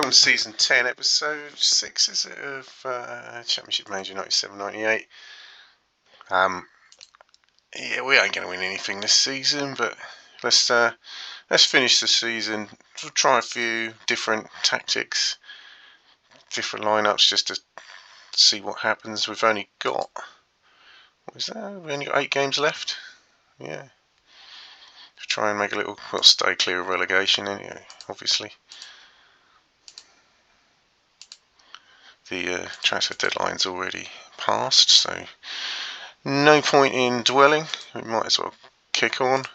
from season 10, episode 6, is it, of Championship Manager 97-98. Yeah, we ain't going to win anything this season, but let's finish the season. We'll try a few different tactics, different lineups, just to see what happens. We've only got, what is that? We've only got 8 games left. Yeah. Try and make a little, well, stay clear of relegation anyway, obviously. The transfer deadline's already passed, so no point in dwelling. We might as well kick on.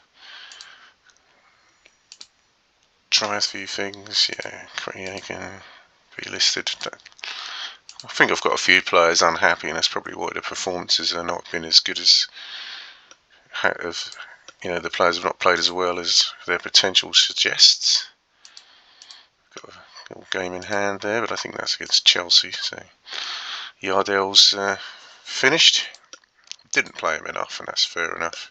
Try a few things. Yeah, Korea can be listed. I think I've got a few players unhappy, and that's probably why the performances have not been as good as the players have not played as well as their potential suggests. Got a little game in hand there, but I think that's against Chelsea. So Yardell's finished. Didn't play him enough, and that's fair enough.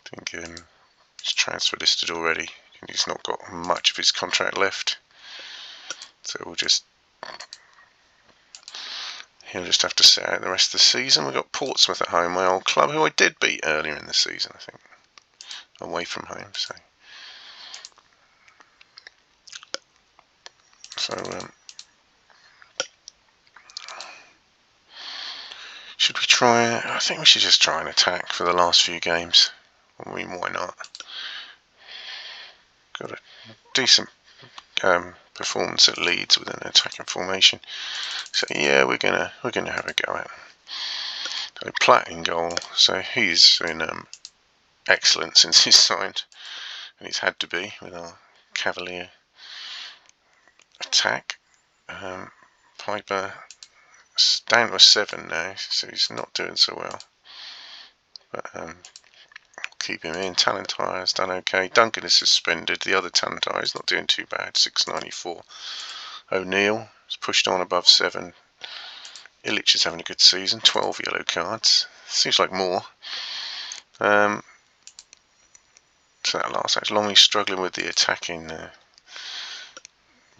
I think he's transfer listed already, and he's not got much of his contract left. So he'll just have to sit out the rest of the season. We've got Portsmouth at home, my old club, who I did beat earlier in the season, I think, away from home. Should we try? I think we should just try and attack for the last few games. I mean, why not? Got a decent performance at Leeds with an attacking formation. So yeah, we're gonna have a go at it. So Platt in goal. So he's been excellent since he's signed, and he's had to be with our Cavalier attack. Piper down to a 7 now, so he's not doing so well. But keep him in. Talentire's done okay. Duncan is suspended. The other Talentire is not doing too bad. 694. O'Neill is pushed on above 7. Illich is having a good season. 12 yellow cards. Seems like more. So that last match, Longley's struggling with the attacking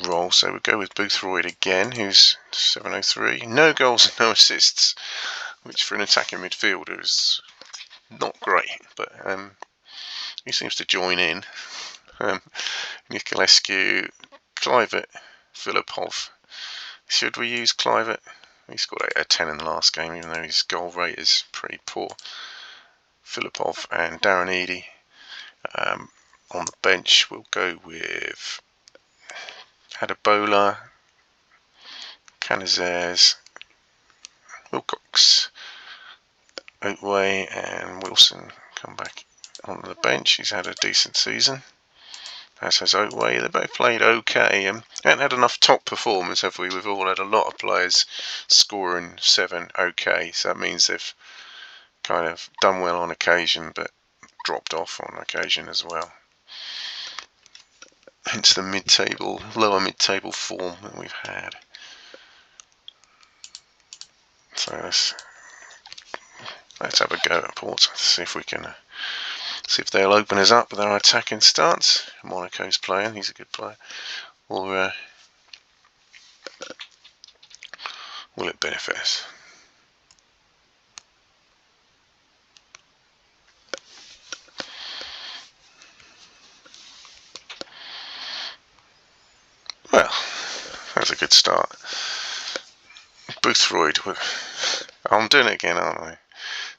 role, so we'll go with Boothroyd again, who's 703. No goals and no assists, which for an attacking midfielder is not great, but he seems to join in. Nicolescu, Clivett, Filipov. Should we use Clivett? He scored a 10 in the last game, even though his goal rate is pretty poor. Filipov and Darren Eady. On the bench, we'll go with Adebola, Canizares, Wilcox, Oatway, and Wilson come back on the bench. He's had a decent season, as has Oatway. They both played okay. Haven't had enough top performers, have we? We've all had a lot of players scoring 7 okay, so that means they've kind of done well on occasion, but dropped off on occasion as well. Hence the lower mid-table form that we've had. So let's have a go at Portsmouth, see if we can, see if they'll open us up with our attacking stance. Monaco's playing; he's a good player. Or will it benefit us? Well, that's a good start. Boothroyd. I'm doing it again, aren't I?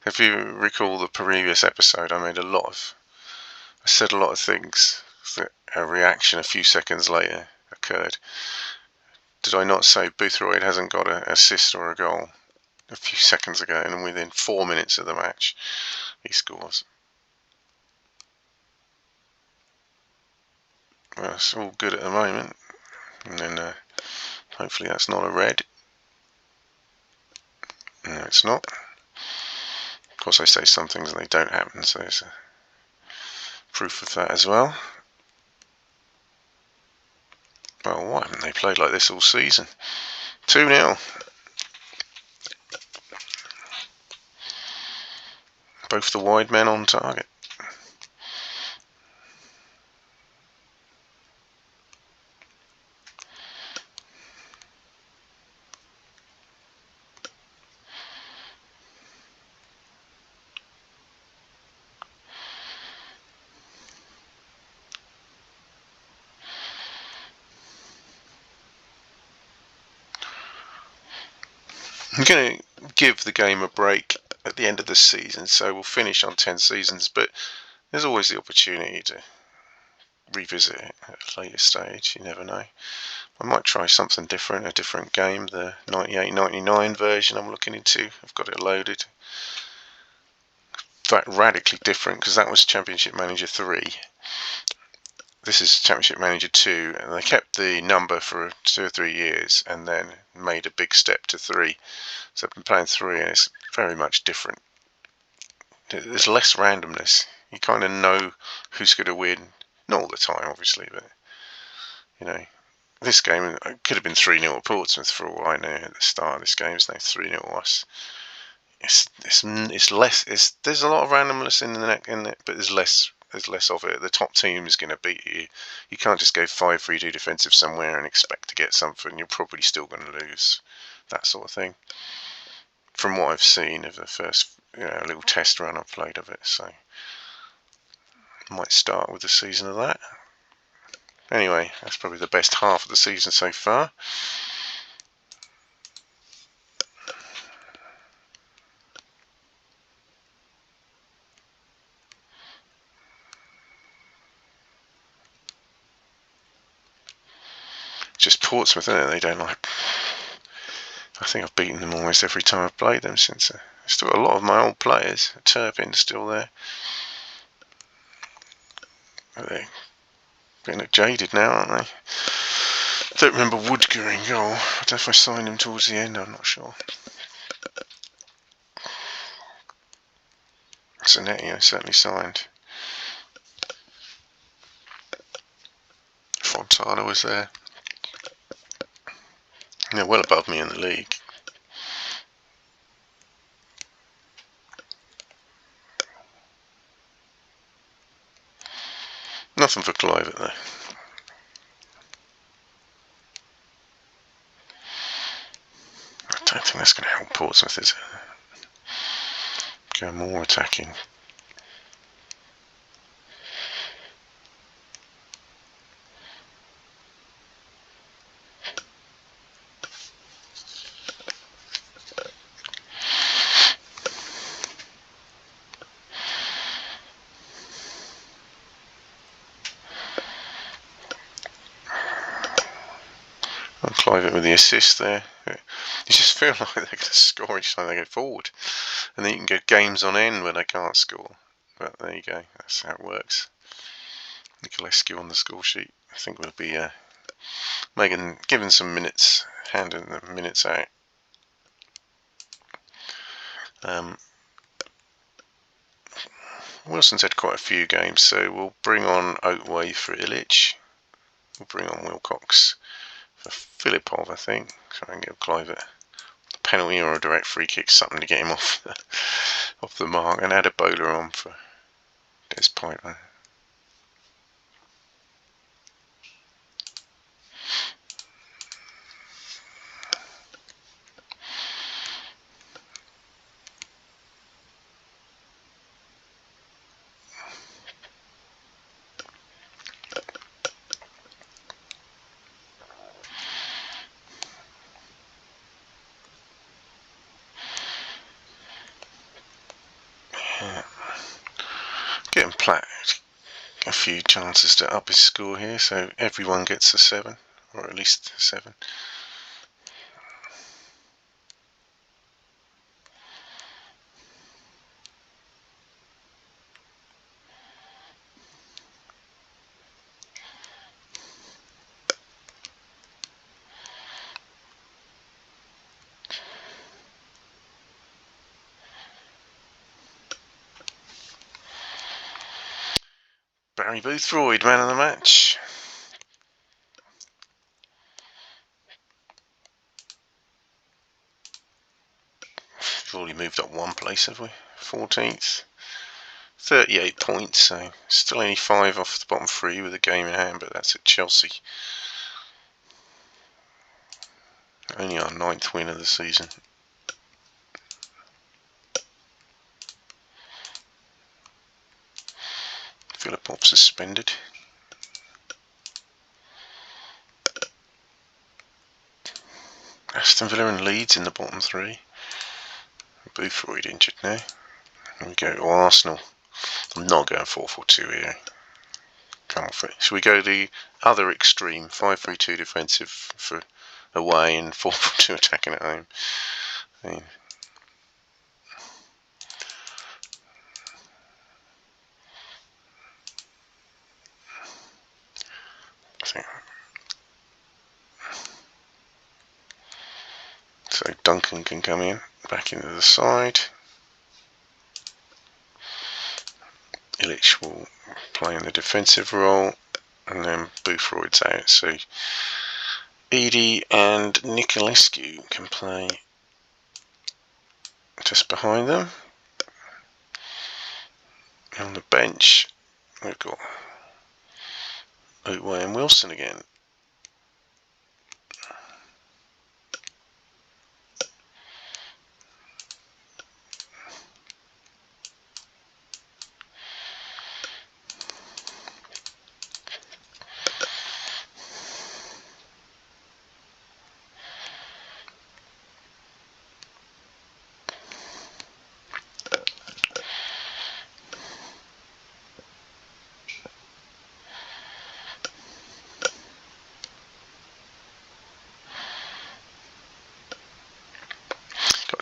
If you recall the previous episode, I said a lot of things that a reaction a few seconds later occurred. Did I not say Boothroyd hasn't got an assist or a goal a few seconds ago, and within 4 minutes of the match he scores? Well, it's all good at the moment, and then hopefully that's not a red. No, it's not. Of course, I say some things and they don't happen, so there's proof of that as well. Well, why haven't they played like this all season? 2-0. Both the wide men on target. I'm going to give the game a break at the end of the season, so we'll finish on 10 seasons, but there's always the opportunity to revisit it at a later stage. You never know. I might try something different, a different game, the 98-99 version I'm looking into. I've got it loaded. In fact, radically different, because that was Championship Manager 3. This is Championship Manager 2, and they kept the number for 2 or 3 years and then made a big step to 3. So I've been playing 3 and it's very much different. There's less randomness. You kind of know who's going to win. Not all the time, obviously, but, you know, this game it could have been 3-0 at Portsmouth for all I know at the start of this game. It's now 3-0 us. It's less. There's a lot of randomness in it, but there's less of it. The top team is going to beat you. You can't just go 5-3-2 defensive somewhere and expect to get something. You're probably still going to lose. That sort of thing. From what I've seen of the first, little test run I've played of it, so I might start with the season of that. Anyway, that's probably the best half of the season so far. Just Portsmouth, isn't it? They don't like. I think I've beaten them almost every time I've played them since. Still got a lot of my old players. Turpin's still there. They're getting jaded now, aren't they? Don't remember Woodger in goal. I don't know if I signed him towards the end. I'm not sure. Zanetti, I certainly signed. Fontana was there. They're well above me in the league. Nothing for Clivett though. I don't think that's going to help Portsmouth, is it? Go more attacking. Clivett with the assist there. You just feel like they're going to score each time they go forward. And then you can get games on end where they can't score. But there you go, that's how it works. Nicolescu on the score sheet. I think we'll be given some minutes, handing the minutes out. Wilson's had quite a few games, so we'll bring on Oatway for Illich. We'll bring on Wilcox for Filipov, I think. Try and get Clivett a penalty or a direct free kick, something to get him off the mark, and add a bowler on for Des Piper. Getting Platt a few chances to up his score here, so everyone gets a 7, or at least a 7. Barry Boothroyd, man of the match. We've already moved up one place, have we? 14th. 38 points, so still only 5 off the bottom 3 with a game in hand, but that's at Chelsea. Only our 9th win of the season. Filipov suspended. Aston Villa and Leeds in the bottom 3. Boothroyd injured now. And we go to Arsenal. I'm not going 4-4-2 here. Can't fit. Should we go the other extreme, 5-3-2 defensive for away and 4-4-2 attacking at home? I think. So Duncan can come in, back into the side. Illich will play in the defensive role, and then Boothroyd's out. So Edie and Nicolescu can play just behind them. On the bench, we've got Otway and Wilson again.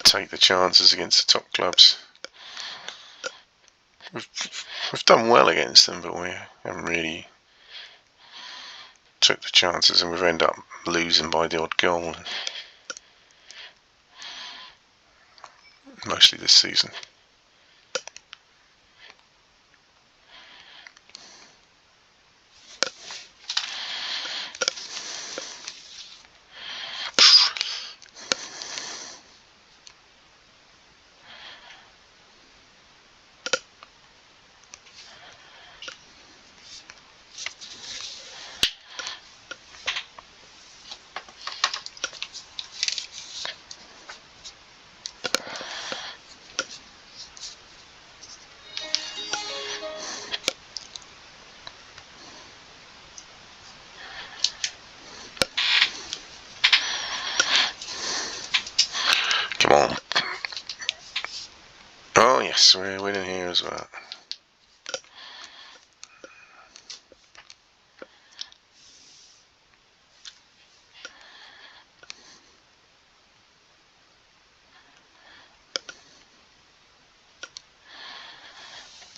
Take the chances against the top clubs. We've done well against them, but we haven't really took the chances, and we've ended up losing by the odd goal mostly this season. Come on. Oh yes, we're winning here as well.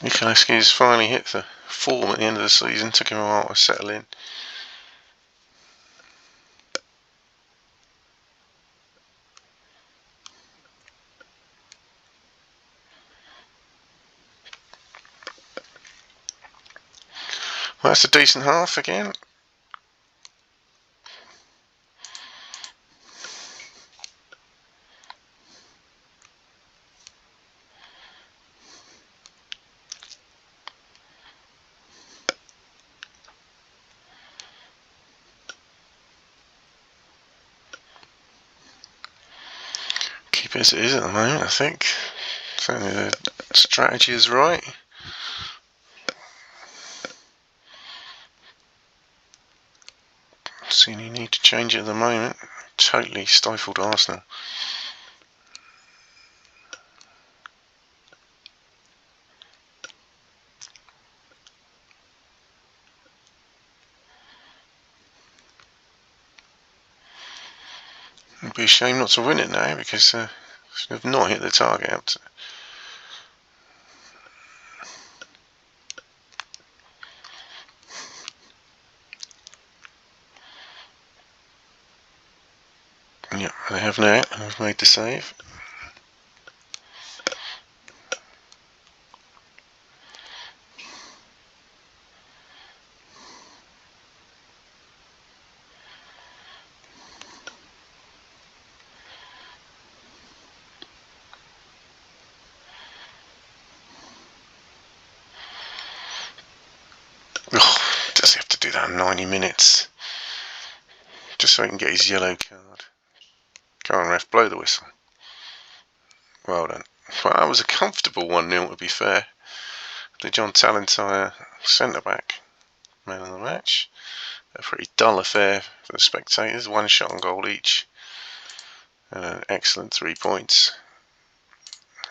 Nicolescu's finally hit the form at the end of the season. Took him a while to settle in. Well, that's a decent half again. Keep it as it is at the moment, I think. Certainly the strategy is right. See any need to change it at the moment. Totally stifled Arsenal. It'd be a shame not to win it now, because they've not hit the target up to. Yep, they have now. I've made the save. Oh, does he have to do that in 90 minutes? Just so he can get his yellow card. Come on, ref, blow the whistle. Well done. Well, that was a comfortable 1-0, to be fair. The John Tallentire centre-back man of the match. A pretty dull affair for the spectators. 1 shot on goal each. And an excellent 3 points.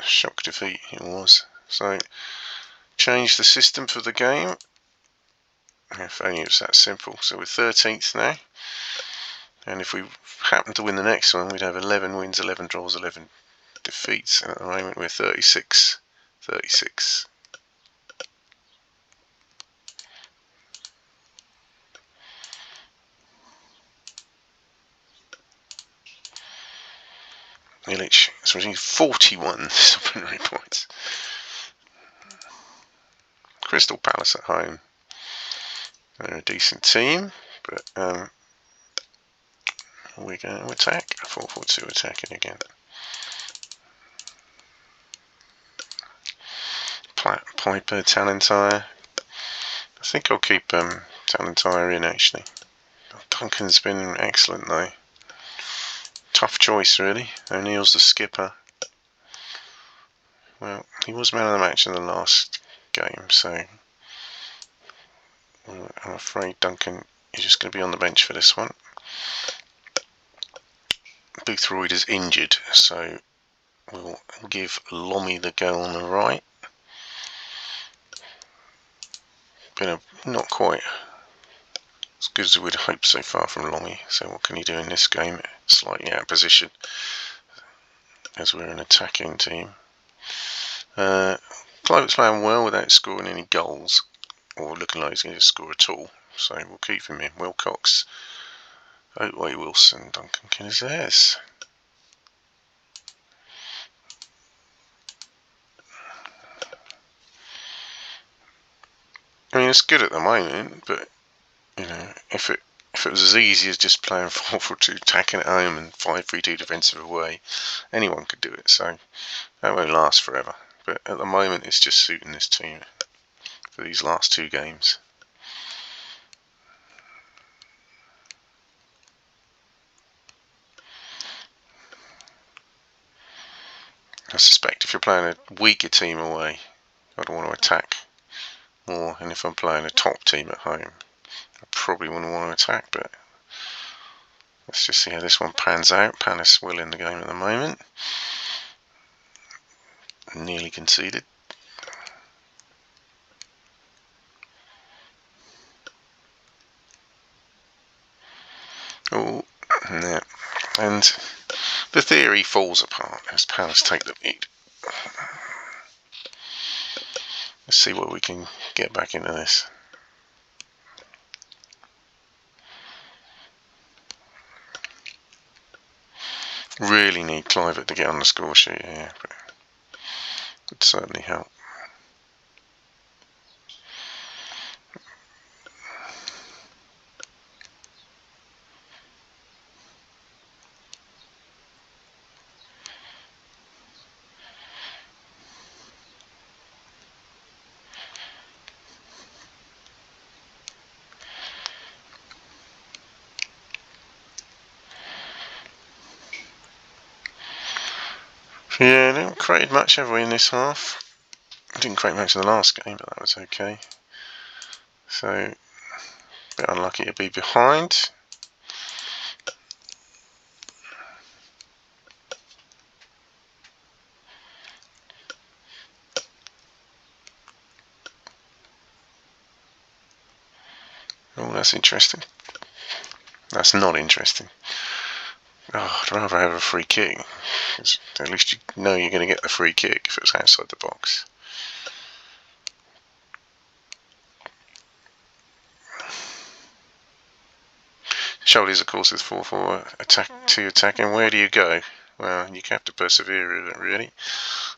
Shock defeat it was. So change the system for the game. If only it was that simple. So we're 13th now, and if we happen to win the next one, we'd have 11 wins, 11 draws, 11 defeats, and at the moment we're 36. Illich, so we need 41 disciplinary points. Crystal Palace at home. They're a decent team, but we're going to attack. 4-4-2 attacking again. Piper, Talentire. I think I'll keep Talentire in actually. Duncan's been excellent though. Tough choice really. O'Neill's the skipper. Well, he was man of the match in the last game, so I'm afraid Duncan is just going to be on the bench for this one. Boothroyd is injured, so we'll give Lommy the go on the right. Been not quite as good as we'd hoped so far from Lommy, so what can he do in this game? Slightly out of position, as we're an attacking team. Clive's playing well without scoring any goals, or looking like he's going to score at all, so we'll keep him in. Wilcox, Oatway, Wilson, Duncan Kinezes. I mean, it's good at the moment, but you know, if it was as easy as just playing 4-4-2, attacking at home and 5-3-2 defensive away, anyone could do it. So that won't last forever. But at the moment, it's just suiting this team for these last two games. I suspect if you're playing a weaker team away, I'd want to attack more, and if I'm playing a top team at home, I probably wouldn't want to attack, but let's just see how this one pans out. Palace will in the game at the moment. Nearly conceded. Oh, no. And the theory falls apart as Palace take the lead. Let's see what we can get back into this. Really need Clivert to get on the score sheet here, but it would certainly help. Yeah, they haven't created much, have we, in this half? Didn't create much in the last game, but that was okay. So, a bit unlucky to be behind. Oh, that's interesting. That's not interesting. Oh, I'd rather have a free kick. At least you know you're going to get the free kick if it's outside the box. Shoulders, of course, is 4-4 attack to attacking. Where do you go? Well, you have to persevere with it, really.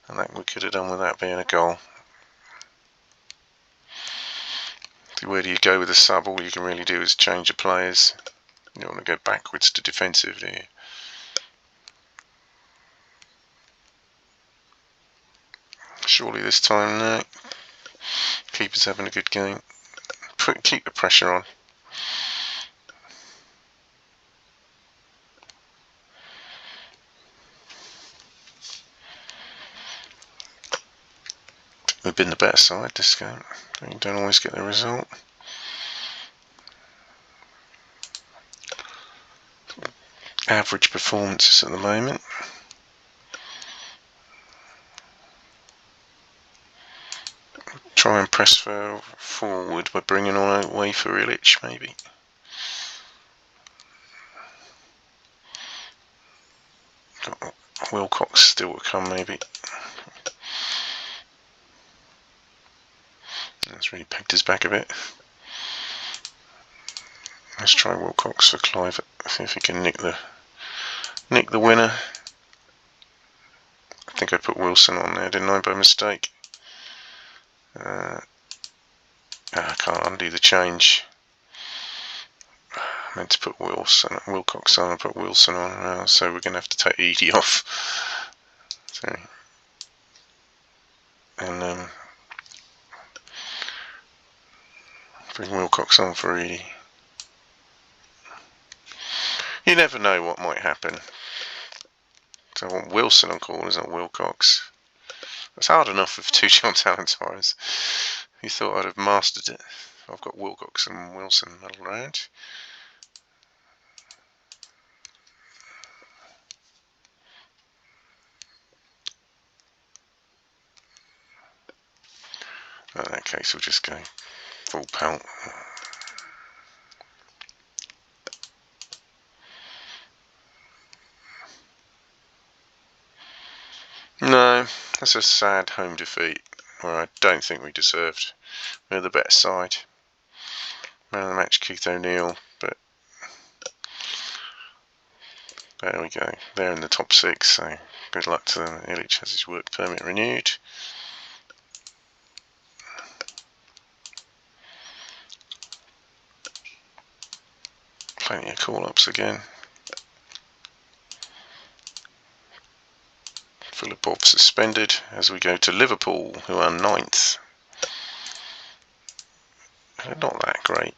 And that we could have done with that being a goal. Where do you go with a sub? All you can really do is change your players. You don't want to go backwards to defensive, do you? Surely this time, no. Keeper's having a good game. Keep the pressure on. We've been the better side this game. You don't always get the result. Average performances at the moment. press forward by bringing on away for Illich, maybe. Got Wilcox still to come, maybe. That's really pegged us back a bit. Let's try Wilcox for Clive. See if he can nick the winner. I think I put Wilson on there, didn't I, by mistake? I can't undo the change. I meant to put Wilcox on, I put Wilson on, so we're going to have to take Edie off. So, and bring Wilcox on for Edie. You never know what might happen. So I want Wilson on corners, not Wilcox. It's hard enough with two John Talent tires. You thought I'd have mastered it. I've got Wilcox and Wilson middle round. In that case, we'll just go full pelt. No, that's a sad home defeat where I don't think we deserved. We're the better side. Man of the match, Keith O'Neill, but there we go. They're in the top 6, so good luck to them. Illich has his work permit renewed. Plenty of call-ups again. Filipov suspended as we go to Liverpool, who are 9th. They're not that great,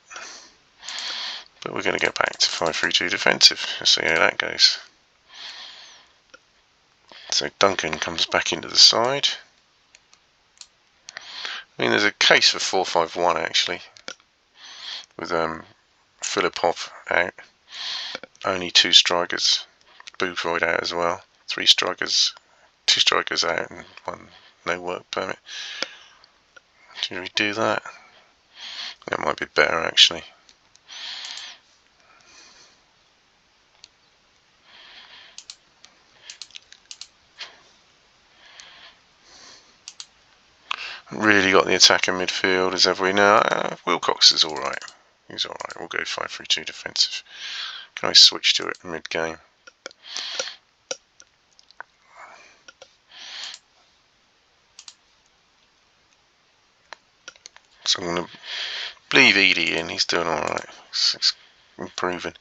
but we're going to go back to 5-3-2 defensive. Let's see how that goes. So Duncan comes back into the side. I mean, there's a case for 4-5-1 actually, with Filipov out, only 2 strikers, Boothroyd out as well, 3 strikers. 2 strikers out and 1 no work permit. Should we do that? That might be better actually. Really got the attack in midfield, have we now? Wilcox is alright. He's alright. We'll go 5-3-2 defensive. Can I switch to it mid-game? So I'm going to leave Edie in, he's doing alright, it's improving.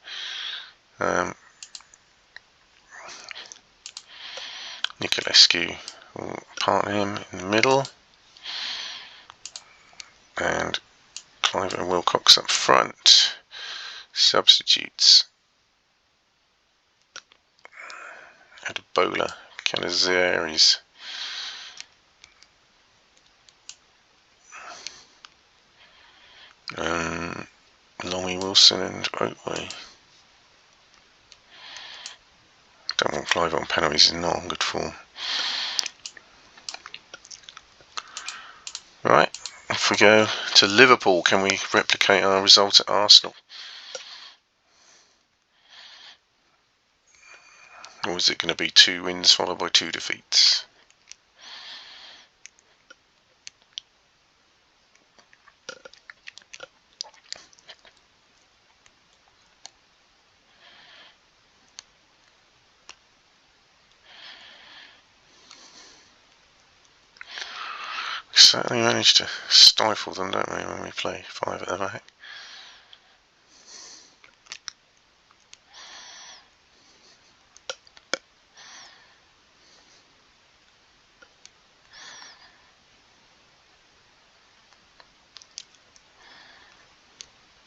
Nicolescu will partner him in the middle, and Clive and Wilcox up front. Substitutes: Adebola, Canizares, Longy, Wilson and Oatway. Don't want Clive on penalties, he's not on good form. Right, if we go to Liverpool, can we replicate our result at Arsenal? Or is it going to be 2 wins followed by 2 defeats? Certainly manage to stifle them, don't we, when we play 5 at the back.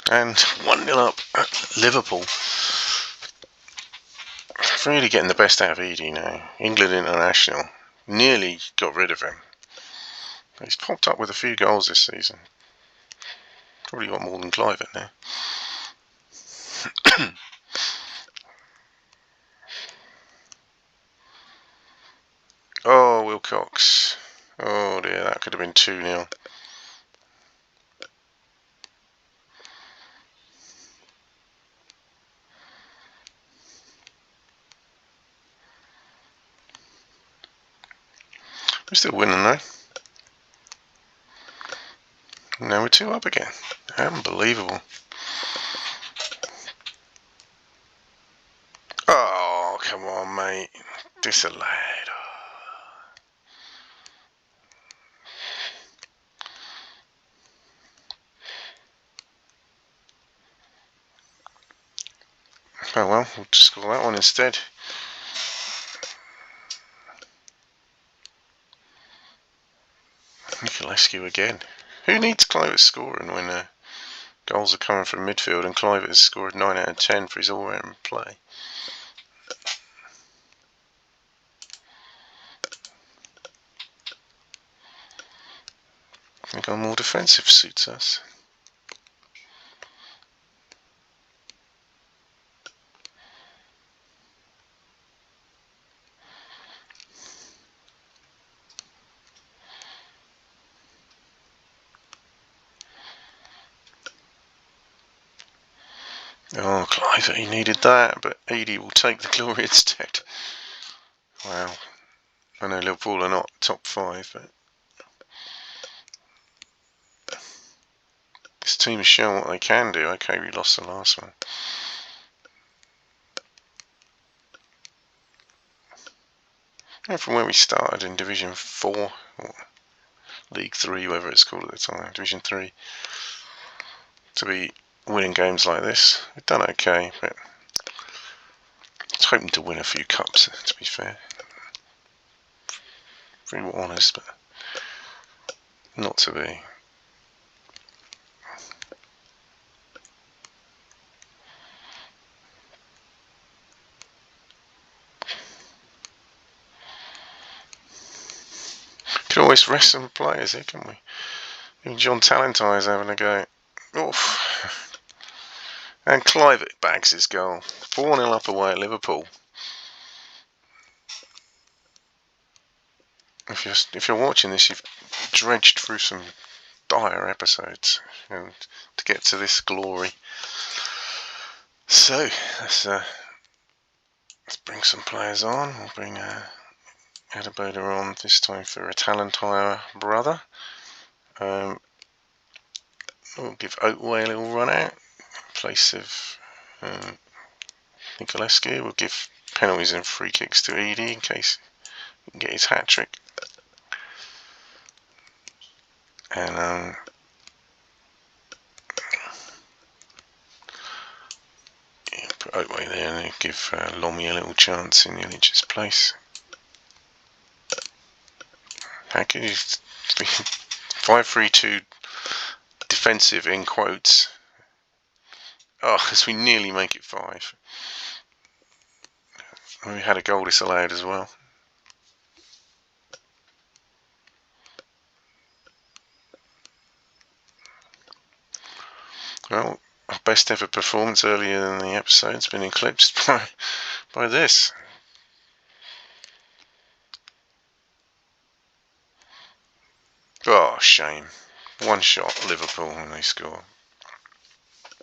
And 1-0 up at Liverpool. Really getting the best out of Edie now. England international. Nearly got rid of him. He's popped up with a few goals this season. Probably got more than Clive in there. Oh, Wilcox. Oh dear, that could have been 2-0. We're still winning though. Now we're 2 up again. Unbelievable. Oh, come on, mate. Disallowed. Oh well, we'll just score that one instead. Nicolescu again. Who needs Kluivert scoring when goals are coming from midfield and Kluivert has scored 9 out of 10 for his all-round play? I think our more defensive suits us. Oh, Kluivert, he needed that, but Edie will take the glory instead. Wow. I know Liverpool are not top 5, but this team has shown what they can do. Okay, we lost the last one. And from where we started in Division 4, or League 3, whatever it's called at the time, Division 3, to be winning games like this, we've done okay, but I was hoping to win a few cups, to be fair. Pretty honest, but not to be. Can always rest some players here, can we? Even John Talentire's having a go. Oof. And Kluivert bags his goal. 4-0 up away at Liverpool. If you're watching this, you've dredged through some dire episodes and to get to this glory. So let's bring some players on. We'll bring Adebayor on this time for a Talentire brother. We'll give Oatway a little run out in place of Nicolescu. We'll give penalties and free kicks to Edie in case he can get his hat trick. And put Oatway there and give Lomi a little chance in Illich's place. How could you 5-3-2 defensive in quotes? Oh, because we nearly make it 5. We had a goal disallowed as well. Well, our best ever performance earlier in the episode's been eclipsed by this. Oh, shame. One shot Liverpool when they score.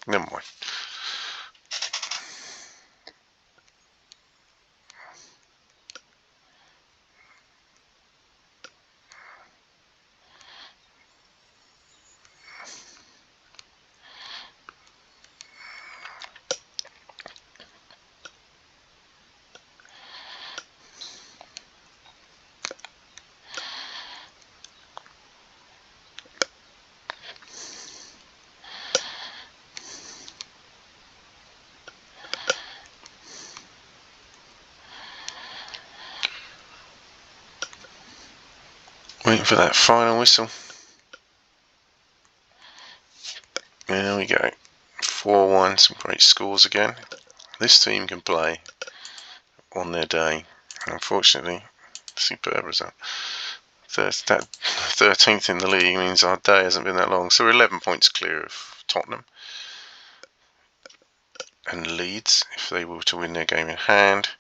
Never mind. Waiting for that final whistle. There we go. 4-1, some great scores again. This team can play on their day. Unfortunately, superb result. That 13th in the league means our day hasn't been that long. So we're 11 points clear of Tottenham and Leeds if they were to win their game in hand.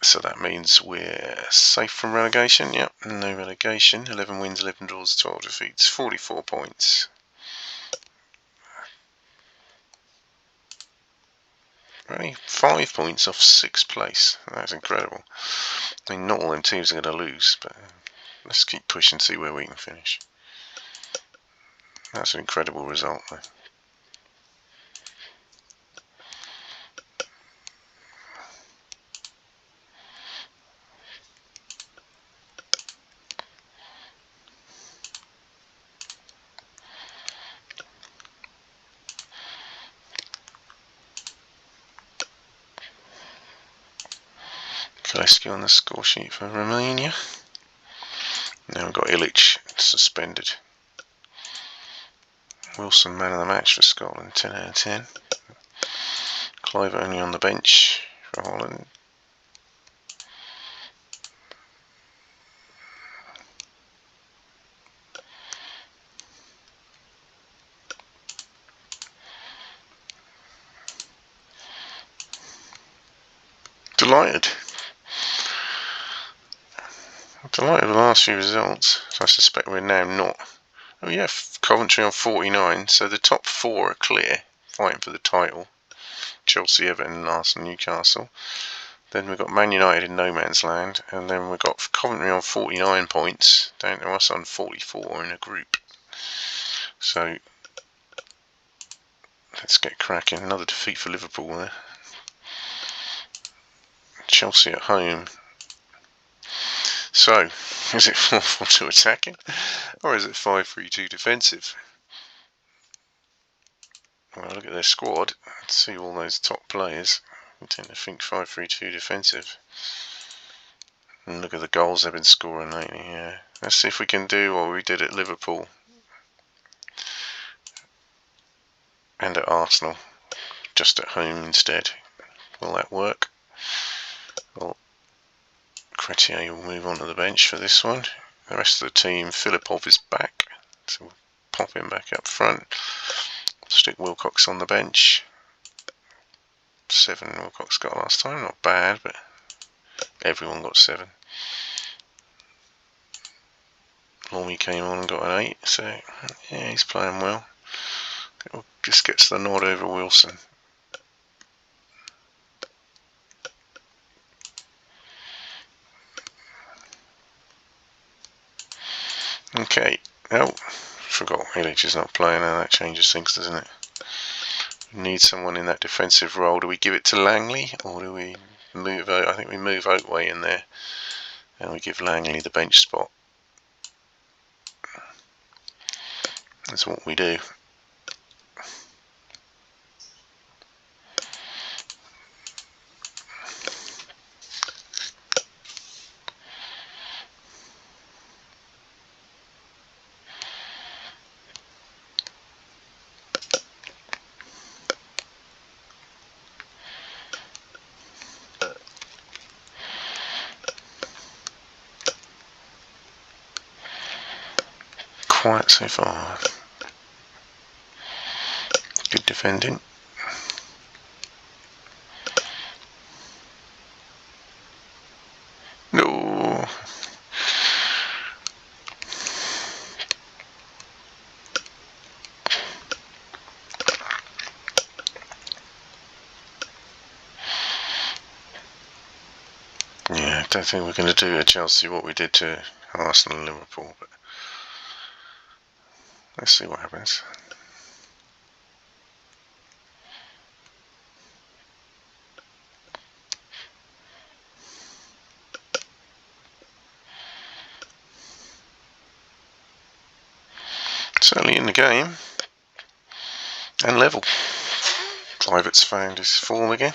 So that means we're safe from relegation. Yep, no relegation. 11 wins, 11 draws, 12 defeats, 44 points. Only 5 points off 6th place. That's incredible. I mean, not all them teams are going to lose, but let's keep pushing, see where we can finish. That's an incredible result, though. Kaleski on the score sheet for Romania. Now we've got Ilic suspended. Wilson man of the match for Scotland, 10 out of 10. Clive only on the bench for Holland. Delighted. I'm delighted with the last few results. So I suspect we're now not. Oh yeah, Coventry on 49, so the top 4 are clear, fighting for the title. Chelsea, Everton, Arsenal, Newcastle. Then we've got Man United in no man's land, and then we've got Coventry on 49 points, down to us on 44 in a group. So let's get cracking. Another defeat for Liverpool there. Chelsea at home. So, is it 4-4-2 attacking, or is it 5-3-2 defensive? Well, look at their squad. Let's see all those top players. I tend to think 5-3-2 defensive. And look at the goals they've been scoring lately. Yeah. Let's see if we can do what we did at Liverpool and at Arsenal, just at home instead. Will that work? Well, Cretier will move on to the bench for this one. The rest of the team, Filipov is back, so we'll pop him back up front. Stick Wilcox on the bench. 7 Wilcox got last time, not bad, but everyone got 7. Lormy came on and got an 8, so yeah, he's playing well. Just gets the nod over Wilson. Okay, oh, forgot Ilic is not playing now. That changes things, doesn't it? We need someone in that defensive role. Do we give it to Langley, or do we move out? I think we move Oatway in there and we give Langley the bench spot. That's what we do. Quiet so far. Good defending. No. Yeah, I don't think we're going to do at Chelsea what we did to Arsenal and Liverpool, but let's see what happens. Certainly in the game and level. Clivett's found his form again.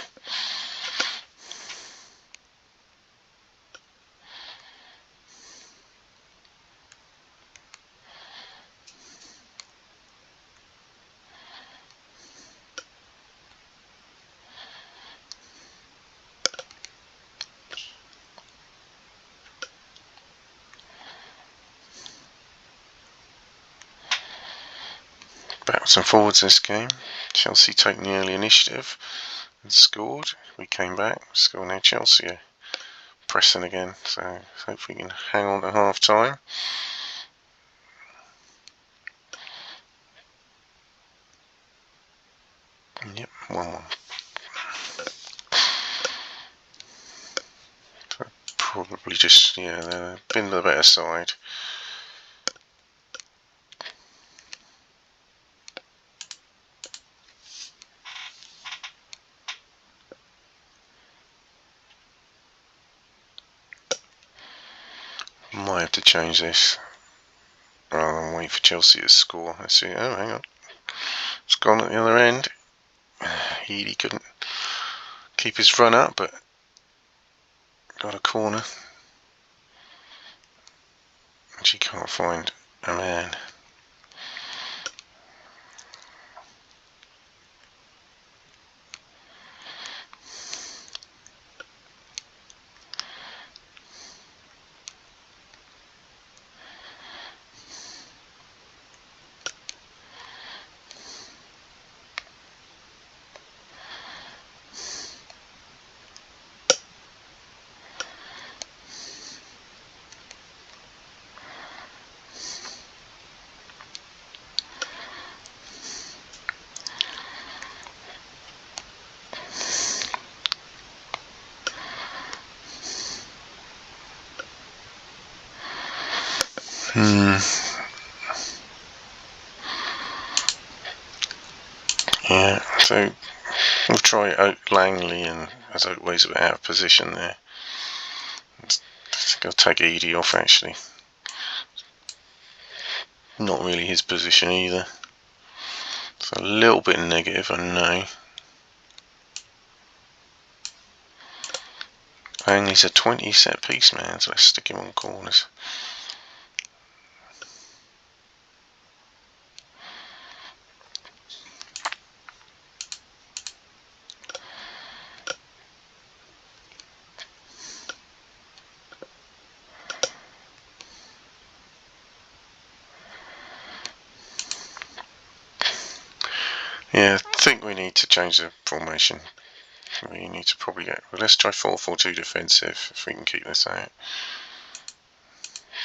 Backwards and forwards this game. Chelsea taking the early initiative and scored. We came back, scored. Now Chelsea are pressing again, so hopefully we can hang on to half time. Yep, 1-1. probably just, yeah, they've been the better side. Might have to change this rather than wait for Chelsea to score. Let's see. Oh, hang on. It's gone at the other end. He couldn't keep his run up, but got a corner. And she can't find a man. Yeah, so we'll try Oak Langley, and as Oakway's a bit out of position there. I'll take Edie off actually. Not really his position either. It's a little bit negative, I know. Langley's a 20 set piece man, so let's stick him on corners. Yeah, I think we need to change the formation. We need to probably get. Well, let's try 4-4-2 defensive if we can keep this out.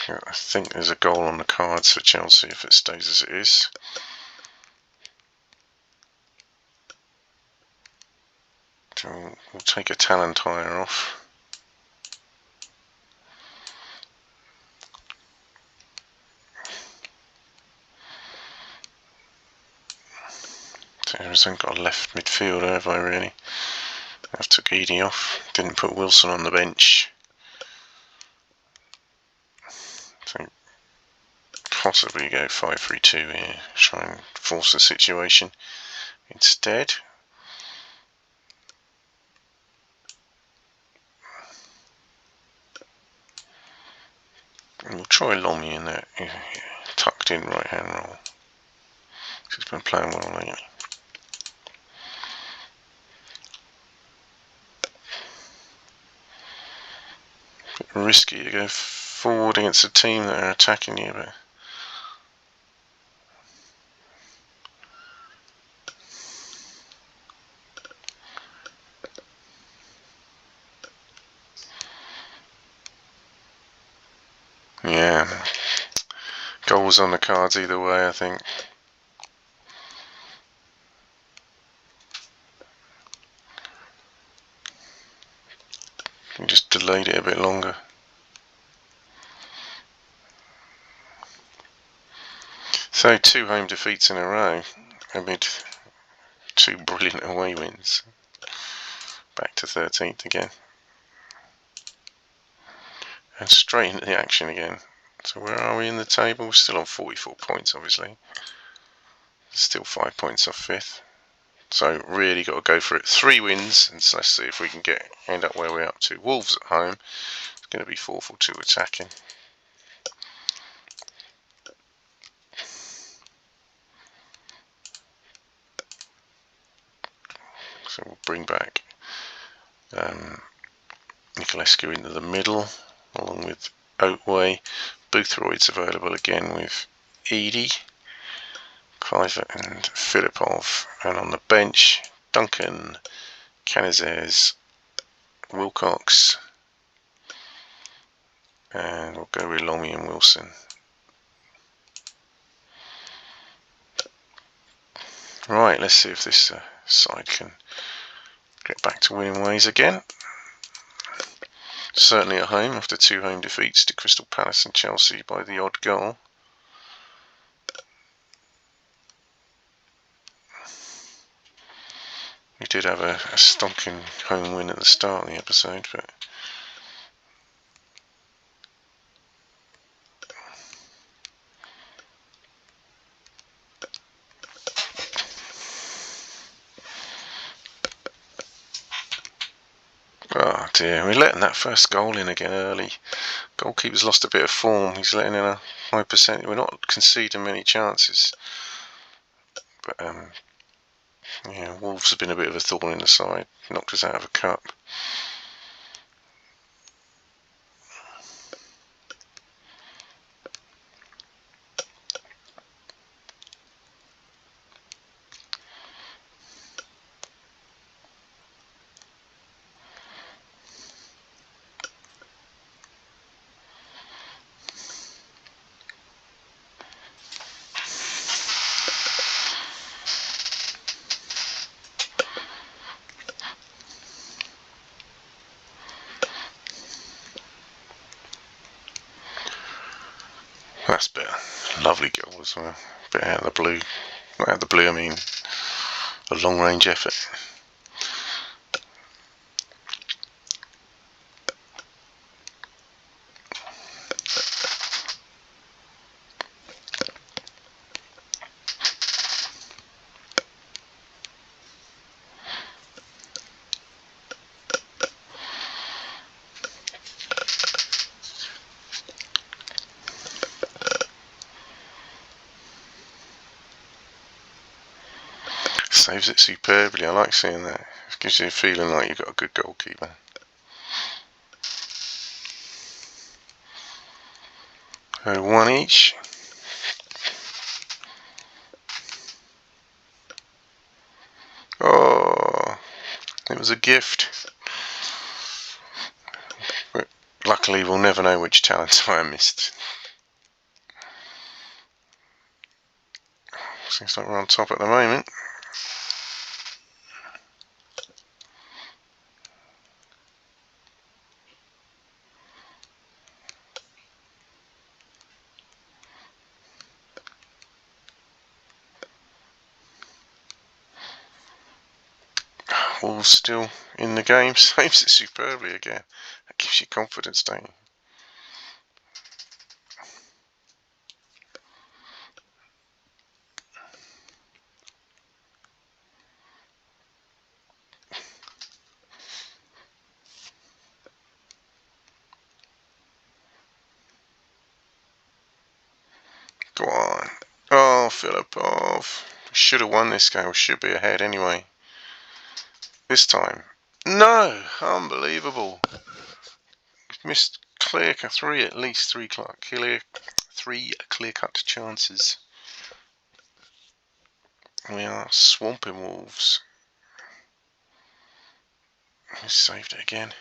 Yeah, I think there's a goal on the cards for Chelsea if it stays as it is. So we'll take a talon tire off. I haven't got a left midfielder, have I really? I've took Edie off. Didn't put Wilson on the bench. So possibly go 5-3-2 here. Try and force the situation instead. And we'll try Lomi in that tucked in right hand role. He's been playing well lately. Bit risky to go forward against a team that are attacking you, but yeah, goals on the cards either way, I think. We just delayed it a bit longer. So 2 home defeats in a row amid 2 brilliant away wins. Back to 13th again. And straight into the action again. So where are we in the table? We're still on 44 points, obviously. Still 5 points off 5th. So really got to go for it. 3 wins, and so let's see if we can end up where we're up to. Wolves at home. It's going to be 4-4-2 attacking. So we'll bring back Nicolescu into the middle, along with Oatway. Boothroyd's available again with Edie, Kluivert and Filipov. And on the bench, Duncan, Canizares, Wilcox, and we'll go with Lomi and Wilson. Right, let's see if this side can get back to winning ways again. Certainly at home after 2 home defeats to Crystal Palace and Chelsea by the odd goal. We did have a stonking home win at the start of the episode, but oh dear, we're letting that first goal in again early. Goalkeeper's lost a bit of form. He's letting in a high percentage. We're not conceding many chances, but yeah, Wolves have been a bit of a thorn in the side. Knocked us out of a cup. That's better. Lovely goal as well. Bit out of the blue. Not out of the blue, I mean a long range effort. Saves it superbly. I like seeing that. It gives you a feeling like you've got a good goalkeeper. So 1 each. Oh, it was a gift. But luckily we'll never know which talent I missed. Seems like we're on top at the moment. Wolves still in the game. Saves it superbly again. That gives you confidence, don't you? Go on. Oh, Filipov. We should have won this game. We should be ahead anyway. This time. No! Unbelievable. We've missed at least three clear-cut chances. We are swamping Wolves. We saved it again.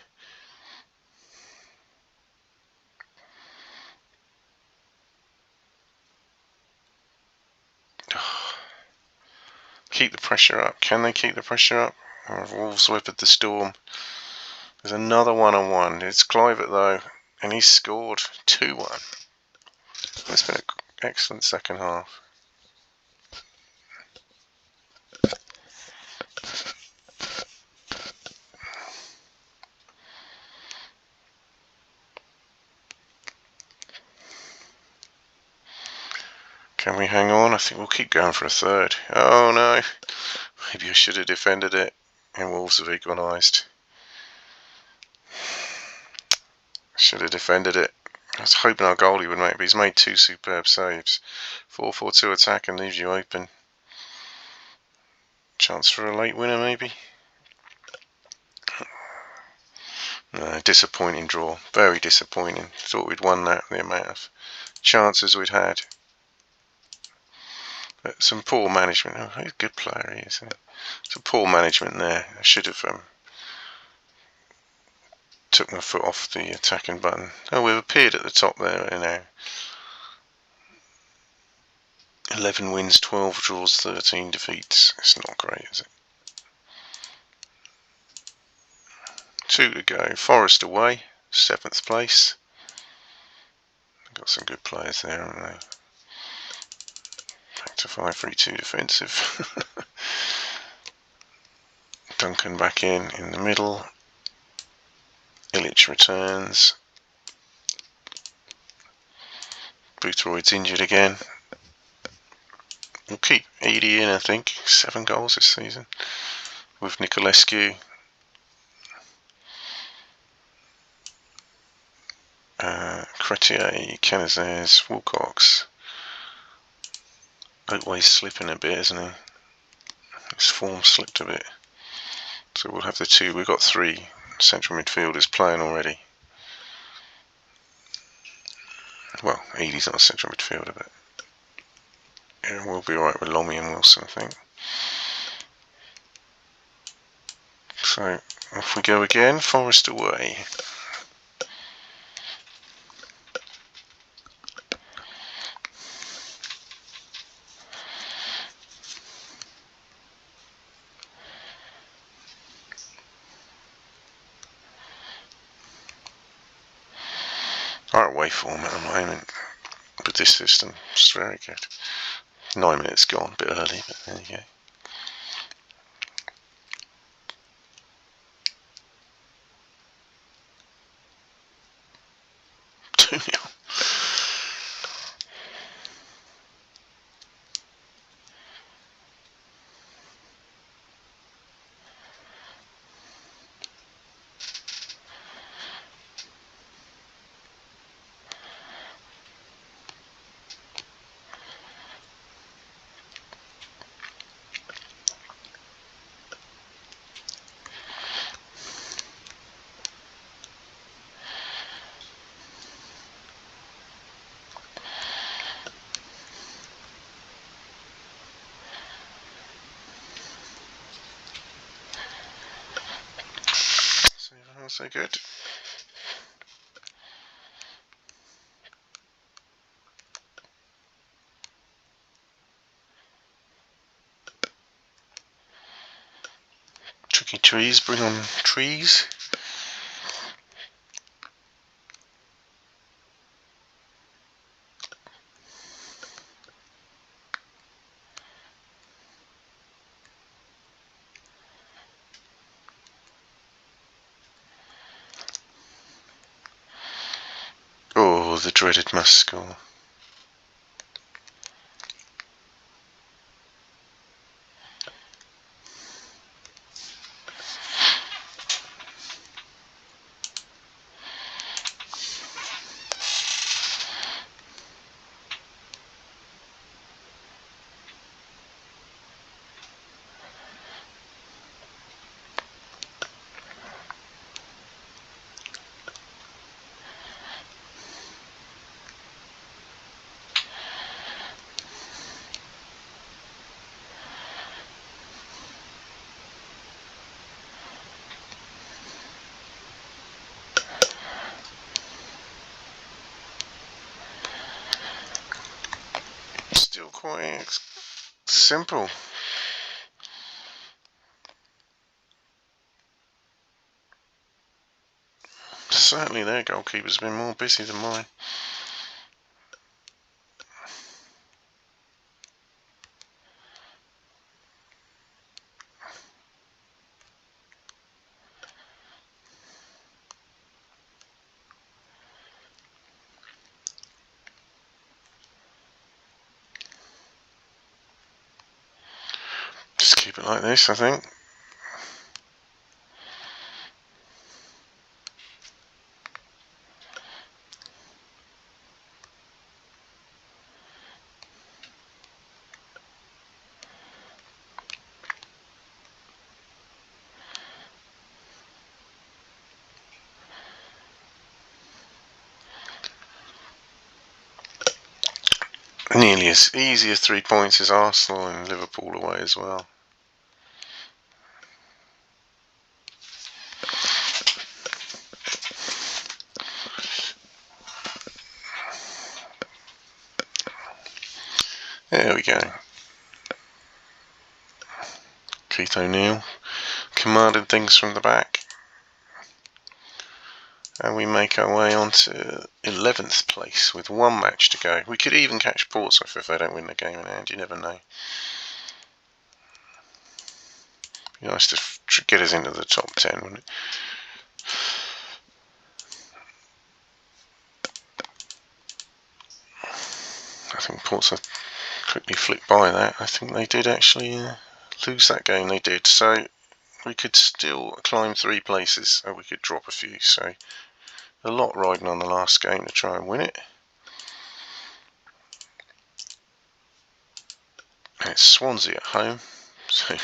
Keep the pressure up. Can they keep the pressure up? Or have Wolves weathered the storm? There's another 1-on-1. It's Clivert though, and he's scored 2-1. It's been an excellent second half. Can we hang on? I think we'll keep going for a third. Oh no. Maybe I should have defended it, and Wolves have equalised. Should have defended it. I was hoping our goalie would make it, but he's made 2 superb saves. 4-4-2 attack and leaves you open. Chance for a late winner maybe? No, disappointing draw. Very disappointing. Thought we'd won that, the amount of chances we'd had. But some poor management. Oh, he's a good player, he is. Some poor management there. I should have took my foot off the attacking button. Oh, we've appeared at the top there, you know. 11 wins, 12 draws, 13 defeats. It's not great, is it? 2 to go. Forest away. 7th place. Got some good players there, haven't they? Back to 5-3-2 defensive. Duncan back in the middle. Illich returns. Boothroyd's injured again. We'll keep Edie in, I think. 7 goals this season with Nicolescu. Cretier, Canizares, Wilcox. Oatway's slipping a bit, isn't he? His form slipped a bit. So we'll have the 2. We've got 3 central midfielders playing already. Well, Edie's not a central midfielder, but yeah, we'll be alright with Lomi and Wilson, I think. So off we go again, Forest away. Our away form at the moment with this system is very good. 9 minutes gone, a bit early, but there you go. So good. Tricky trees, bring on trees. Oh, the dreaded must score. Still quite simple. Certainly their goalkeeper's been more busy than mine. Just keep it like this, I think. Nearly as easy as 3 points as Arsenal and Liverpool away as well. There we go. Keith O'Neill commanded things from the back. And we make our way on to 11th place with one match to go. We could even catch Portsmouth if they don't win the game in hand. You never know. Be nice to get us into the top 10, wouldn't it? I think Portsmouth quickly flicked by that. I think they did actually lose that game. They did. So we could still climb 3 places, or we could drop a few. So a lot riding on the last game to try and win it. And it's Swansea at home, so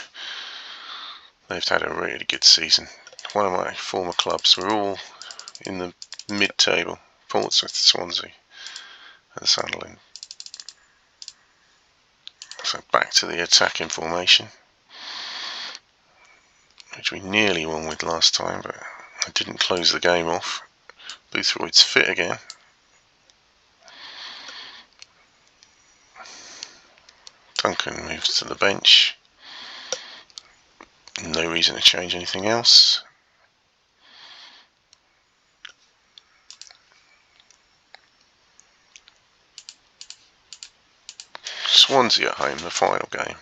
they've had a really good season. One of my former clubs. We're all in the mid-table. Portsmouth, Swansea and Sunderland. So back to the attacking formation, which we nearly won with last time, but I didn't close the game off. Boothroyd's fit again. Duncan moves to the bench. No reason to change anything else. Swansea at home, the final game.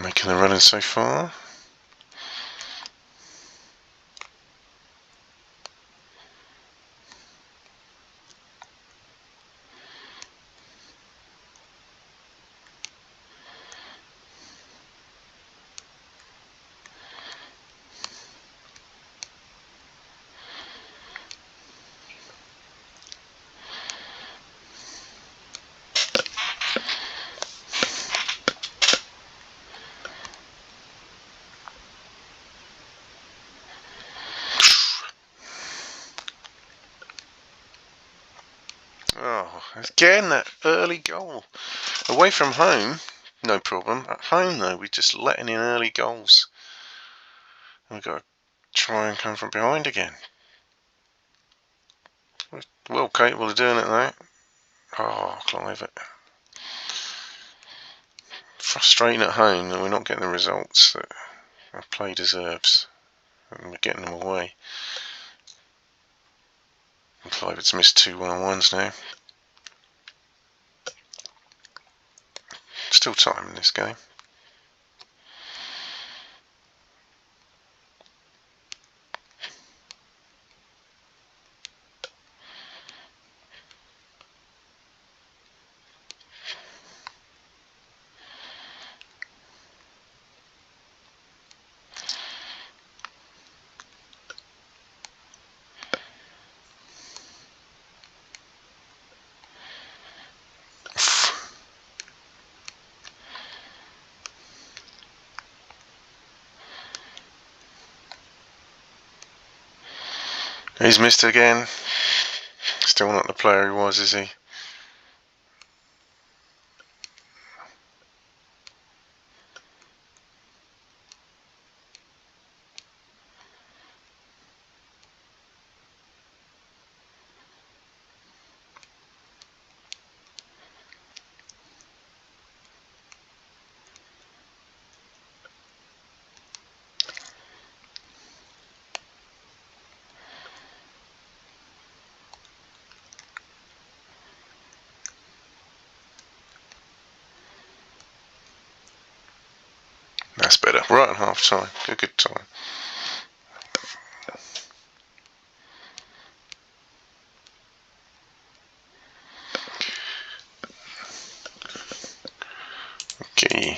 Making the running so far. Oh, again that early goal. Away from home, no problem. At home though, we're just letting in early goals. And we've got to try and come from behind again. We're well capable of doing it though. Oh, Clive. Frustrating at home that we're not getting the results that our play deserves. And we're getting them away. And Clive's missed 2 1-on-1s now. Still time in this game. He's missed again. Still not the player he was, is he? That's better. Right at half time. Good time. Okay.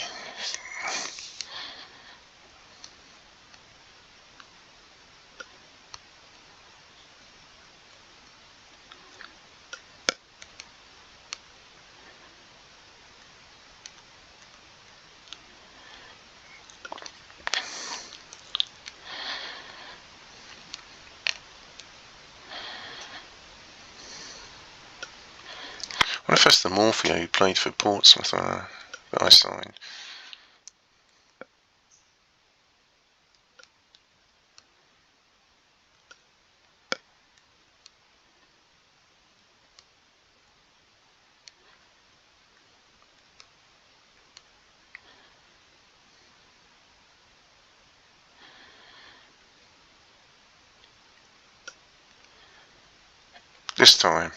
What if that's the Morpheo who played for Portsmouth that I signed? This time,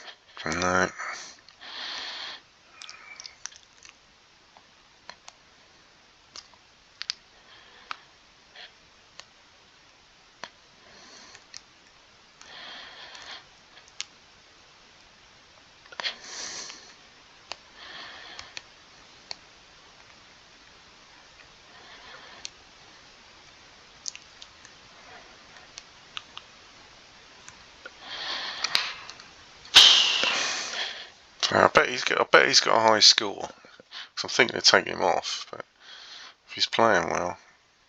no. I bet he's got a high score. So I'm thinking of taking him off, but if he's playing well,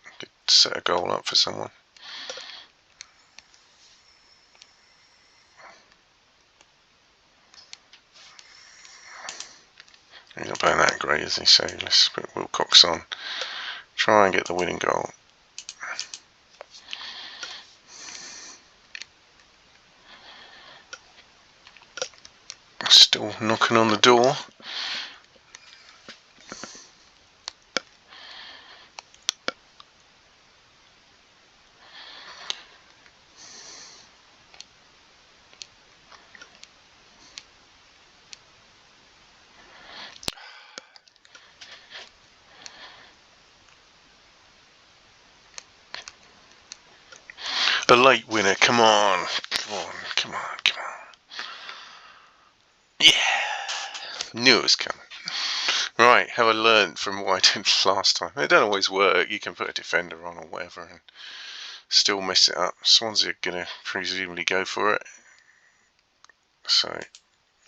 I could set a goal up for someone. He's not playing that great, is he? So let's put Wilcox on. Try and get the winning goal. Still knocking on the door. A late winner, come on, come on, come on, come on. Yeah, knew it was coming. Right, have I learned from what I did last time? It don't always work. You can put a defender on or whatever and still mess it up. Swansea are going to presumably go for it. So,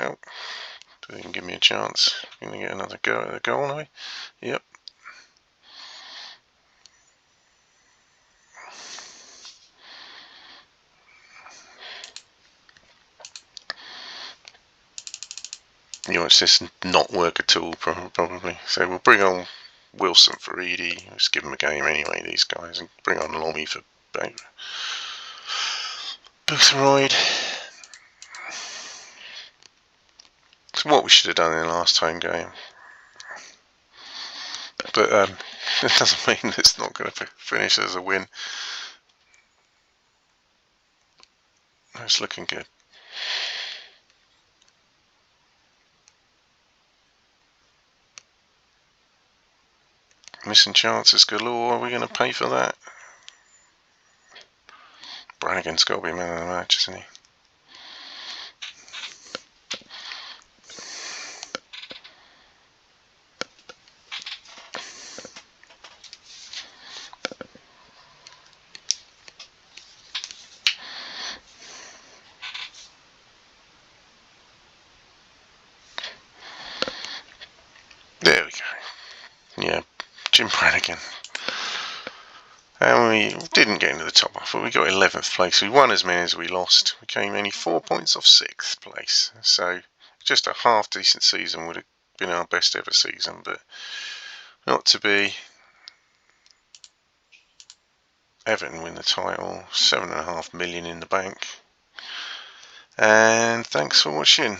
oh, don't even give me a chance. Going to get another go at the goal, are we? Yep. You watch this not work at all, probably. So we'll bring on Wilson for Edie. Let's give them a game anyway, these guys, and bring on Lommy for Boothroyd. It's what we should have done in the last home game. But it doesn't mean it's not going to finish as a win. It's looking good. Missing chances galore. Are we going to pay for that? Brannigan's got to be man of the match, isn't he? There we go. Yeah, Jim Brannigan. And we didn't get into the top half, but we got 11th place. We won as many as we lost. We came only 4 points off 6th place. So just a half decent season would have been our best ever season, but not to be. Everton win the title, 7.5 million in the bank. And thanks for watching.